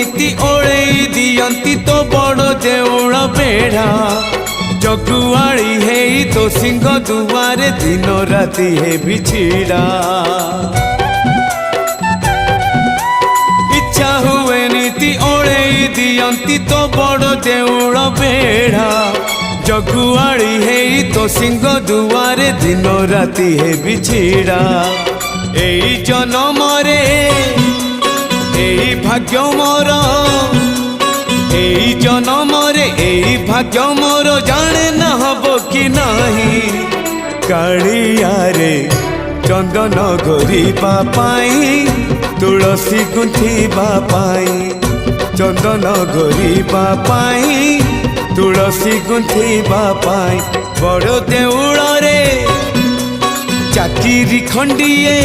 नीति ओळेई दियंती तो बड़ देउळ बेढ़ा जगुआड़ी है तो सिंह दुआरे दिन राति है बिछिड़ा इच्छा हुए नीति ओळेई दियंती तो बड़ देउळ बेढ़ा जगुआड़ी है तो सिंह दुआरे दिन राति है बिछिड़ा एई जन्म रे एई भाग्य मोर एई जन्म रे एई भाग्य मोर जाने न हबो कि नहीं कालिया रे चंदन घोरिबा पाई तुलसी गुंथिबा पाई चंदन घोरिबा पाई तुलसी गुंथिबा पाई बड़ देउळ रे चाकिरी खंडिए